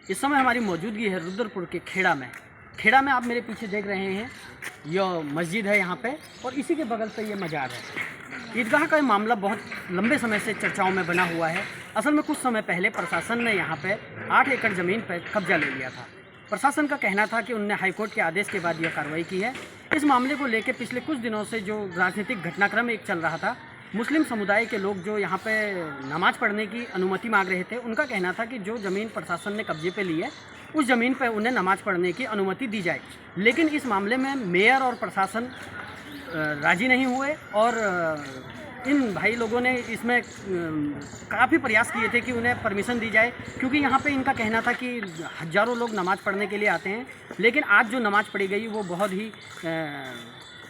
इस समय हमारी मौजूदगी है रुद्रपुर के खेड़ा में। खेड़ा में आप मेरे पीछे देख रहे हैं, यह मस्जिद है यहाँ पे, और इसी के बगल पे ये मजार है। ईदगाह का ये मामला बहुत लंबे समय से चर्चाओं में बना हुआ है। असल में कुछ समय पहले प्रशासन ने यहाँ पे 8 एकड़ ज़मीन पर कब्जा ले लिया था। प्रशासन का कहना था कि उनने हाईकोर्ट के आदेश के बाद यह कार्रवाई की है। इस मामले को लेकर पिछले कुछ दिनों से जो राजनीतिक घटनाक्रम एक चल रहा था, मुस्लिम समुदाय के लोग जो यहाँ पे नमाज़ पढ़ने की अनुमति मांग रहे थे, उनका कहना था कि जो ज़मीन प्रशासन ने कब्जे पे ली है उस ज़मीन पे उन्हें नमाज़ पढ़ने की अनुमति दी जाए। लेकिन इस मामले में मेयर और प्रशासन राज़ी नहीं हुए और इन भाई लोगों ने इसमें काफ़ी प्रयास किए थे कि उन्हें परमिशन दी जाए, क्योंकि यहाँ पे इनका कहना था कि हज़ारों लोग नमाज़ पढ़ने के लिए आते हैं। लेकिन आज जो नमाज़ पढ़ी गई वो बहुत ही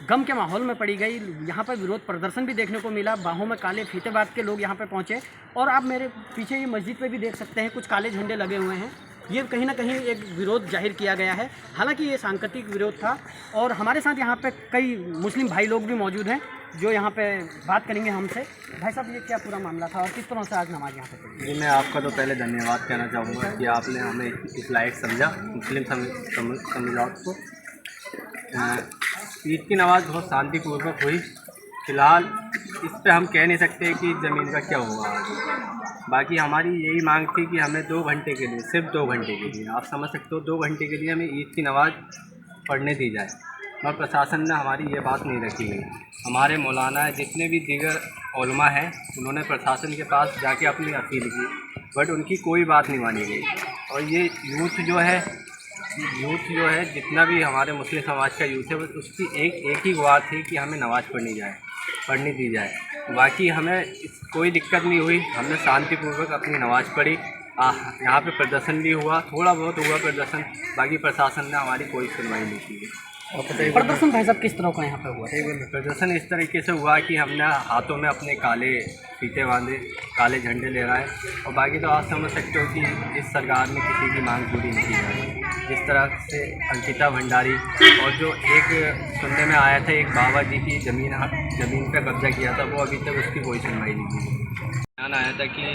गम के माहौल में पड़ी गई। यहाँ पर विरोध प्रदर्शन भी देखने को मिला, बाहों में काले फीते बांध के लोग यहाँ पे पहुँचे। और आप मेरे पीछे ये मस्जिद पे भी देख सकते हैं, कुछ काले झंडे लगे हुए हैं। ये कहीं ना कहीं एक विरोध जाहिर किया गया है। हालांकि ये सांकेतिक विरोध था। और हमारे साथ यहाँ पे कई मुस्लिम भाई लोग भी मौजूद हैं जो यहाँ पे बात करेंगे हमसे। भाई साहब, ये क्या पूरा मामला था और किस तरह से आज नमाज यहाँ पे पढ़ी? जी, मैं आपका तो पहले धन्यवाद कहना चाहूँगा कि आपने हमें इस लायक समझा, मुस्लिम समुदाय को। ईद की नमाज़ बहुत शांतिपूर्वक हुई। फ़िलहाल इस पे हम कह नहीं सकते कि ज़मीन का क्या हुआ आगे। बाकी हमारी यही मांग थी कि हमें 2 घंटे के लिए, सिर्फ 2 घंटे के लिए, आप समझ सकते हो, 2 घंटे के लिए हमें ईद की नमाज़ पढ़ने दी जाए। मगर प्रशासन ने हमारी ये बात नहीं रखी गई। हमारे मौलाना जितने भी दीगर उलमा हैं, उन्होंने प्रशासन के पास जाके अपनी अपील की, बट उनकी कोई बात नहीं मानी गई। और ये यूथ जो है जितना भी हमारे मुस्लिम समाज का यूथ है, उसकी एक ही गुहार थी कि हमें नमाज़ पढ़नी दी जाए। बाकी हमें कोई दिक्कत नहीं हुई, हमने शांतिपूर्वक अपनी नमाज़ पढ़ी। यहाँ पे प्रदर्शन भी हुआ, थोड़ा बहुत हुआ प्रदर्शन, बाकी प्रशासन ने हमारी कोई सुनवाई नहीं की। प्रदर्शन भाई साहब किस तरह का यहाँ पे हुआ? प्रदर्शन इस तरीके से हुआ कि हमने हाथों में अपने काले फीते बांधे, काले झंडे ले रहा है। और बाकी तो आप समझ सकते हो कि इस सरकार में किसी की मांग पूरी नहीं की जा रही। जिस तरह से अंकिता भंडारी और जो एक सुनने में आया था एक बाबा जी की ज़मीन पर कब्जा किया था, वो अभी तक उसकी कोई सुनवाई नहीं की। ध्यान आया था कि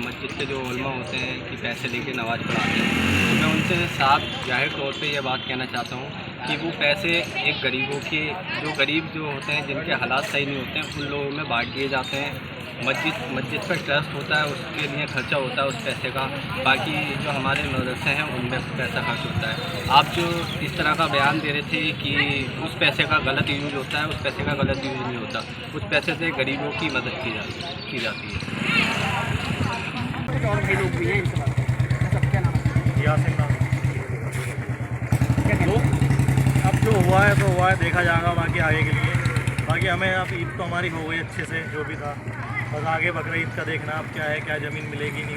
मस्जिद के जो उलमा होते हैं कि पैसे लेके नमाज़ पढ़ाते हैं, तो मैं उनसे साफ जाहिर तौर पे ये बात कहना चाहता हूँ कि वो पैसे एक गरीबों के, जो गरीब जो होते हैं, जिनके हालात सही नहीं होते हैं, उन लोगों में बांट दिए जाते हैं। मस्जिद पर ट्रस्ट होता है, उसके लिए खर्चा होता है उस पैसे का। बाकी जो हमारे मदरसे हैं उनमें पैसा खर्च होता है। आप जो इस तरह का बयान दे रहे थे कि उस पैसे का गलत यूज़ होता है, उस पैसे का गलत यूज़ नहीं होता। उस पैसे से गरीबों की मदद की जाती है। और भाई लोग भी हैं, इनसे बात करें। क्या नाम है? यासिन नाम। क्या कहना है? अब जो हुआ है तो हुआ है, देखा जाएगा बाकी आगे के लिए। बाकी हमें अब ईद तो हमारी हो गई अच्छे से, जो भी था। बस आगे बकरा ईद का देखना अब क्या है, क्या ज़मीन मिलेगी नहीं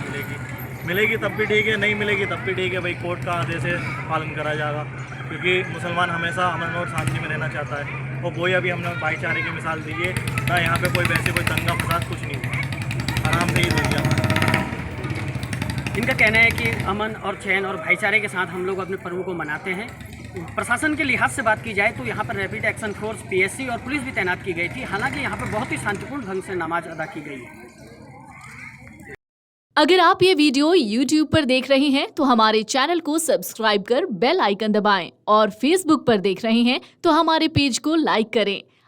मिलेगी तब भी ठीक है, नहीं मिलेगी तब भी ठीक है। भाई कोर्ट का आदेश है, पालन करा जाएगा, क्योंकि मुसलमान हमेशा अमन और शांति में रहना चाहता है। और कोई अभी हमने भाईचारे की मिसाल दी है ना, यहाँ पे कोई वैसे कोई दंगा फसाद कुछ नहीं हुआ, आराम से ईद हो गया। इनका कहना है कि अमन और चैन और भाईचारे के साथ हम लोग अपने पर्व को मनाते हैं। प्रशासन के लिहाज से बात की जाए तो यहाँ पर रैपिड एक्शन फोर्स, पीएससी और पुलिस भी तैनात की गई थी। हालांकि यहाँ पर बहुत ही शांतिपूर्ण ढंग से नमाज अदा की गई है। अगर आप ये वीडियो YouTube पर देख रहे हैं तो हमारे चैनल को सब्सक्राइब कर बेल आइकन दबाएं, और Facebook पर देख रहे हैं तो हमारे पेज को लाइक करें।